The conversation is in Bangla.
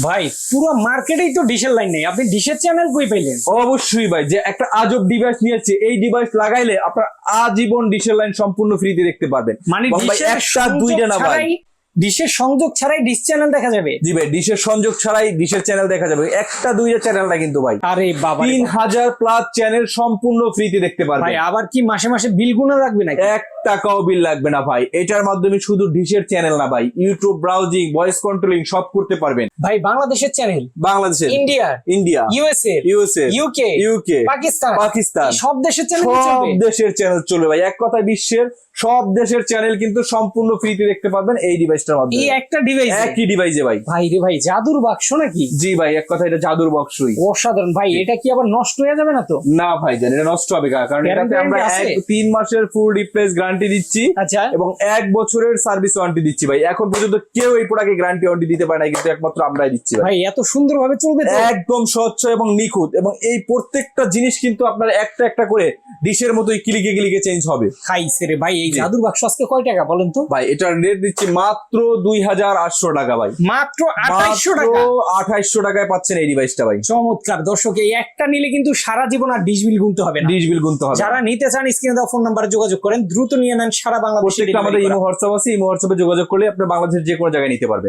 ভাই পুরো মার্কেটেই তো ডিশের লাইন নেই, আপনি ডিশের চ্যানেল কই পাইলেন? অবশ্যই ভাই, যে একটা আজব ডিভাইস নিয়েছে, এই ডিভাইস লাগাইলে আপনার আজীবন ডিশের লাইন সম্পূর্ণ ফ্রিতে দেখতে পারবেন। মানে এবং ভাই ডিশের একটা সংযোগ দুইটা না ভাই, ছাড়াই, ডিশের সংযোগ ছাড়াই ডিশ চ্যানেল দেখা যাবে? জি ভাই, ডিশের সংযোগ ছাড়াই ডিশের চ্যানেল দেখা যাবে। একটা দুইটা চ্যানেল না কিন্তু ভাই, আরে বাবা রে বাবা। 3000 প্লাস চ্যানেল সম্পূর্ণ ফ্রিতে দেখতে ভাই পারবেন। আবার কি মাসে মাসে বিল গুনা রাখবে নাকি? এক টাকাও বিল লাগবে না ভাই। এটার মাধ্যমে শুধু ডিশের চ্যানেল না ভাই, ইউটিউব ব্রাউজিং, ভয়েস কন্ট্রোলিং সব করতে পারবেন। ভাই বাংলাদেশের চ্যানেল, বাংলাদেশের, ইন্ডিয়ার, India, USA, USA, UK, UK, Pakistan, Pakistan, এই সব দেশের চ্যানেল সব চলবে? দেশের চ্যানেল চলবে ভাই। এক কথায় বিশ্বের সব দেশের চ্যানেল কিন্তু সম্পূর্ণ ফ্রিতে দেখতে পারবেন এই ডিভাইসটার এই মাধ্যমে। একটা ডিভাইস? একই ডিভাইসে ভাই। ভাই রে ভাই, জাদুর বাক্স নাকি? জি ভাই, এক কথা এটা জাদুর বক্সই। অসাধারণ ভাই। এটা কি আবার নষ্ট হয়ে যাবে না তো? না ভাই জান, এটা নষ্ট হবে না, কারণ এটাতে আমরা Guarantee আছে? 3 মাসের ফুল রিপ্লেস গ্যারান্টি দিচ্ছি আচ্ছা, এবং 1 বছরের সার্ভিস ওয়ারেন্টি দিচ্ছি ভাই। এখন পর্যন্ত কেউ এই প্রোডাক্টে গ্যারান্টি ওয়ারেন্টি দিতে পারে না, কিন্তু একমাত্র আমরাই দিচ্ছি ভাই। ভাই এত সুন্দর ভাবে চলবে তো? একদম স্বচ্ছ এবং নিখুঁত, এবং এই প্রত্যেকটা জিনিস কিন্তু আপনার একটা একটা করে ডিশের মতোই ক্লিকে ক্লিকে চেঞ্জ হবে। খাইছে রে ভাই। এই জি। জাদুর বাক্স আজকে কয় টাকা বলেন তো? ভাই এটার রেট দিচ্ছি মাত্র 2800 টাকা ভাই। মাত্র 2800 টাকা? 2800 টাকায় পাচ্ছেন এই ডিভাইসটা ভাই। চমৎকার দর্শক, এই একটা নিলে কিন্তু সারা জীবন আর ডিশ বিল গুনতে হবে না। ডিশ বিল গুনতে হবে না। যারা নিতে চান স্ক্রিনে দেওয়া ফোন নাম্বারে যোগাযোগ করেন, দ্রুত নিয়ে নেন, সারা বাংলাদেশে প্রত্যেকটা আমাদের ইমো হোয়াটসঅ্যাপ আছে, ইমো হোয়াটসঅ্যাপে যোগাযোগ করলে আপনি বাংলাদেশের যে কোনো জায়গায় নিতে পারবেন।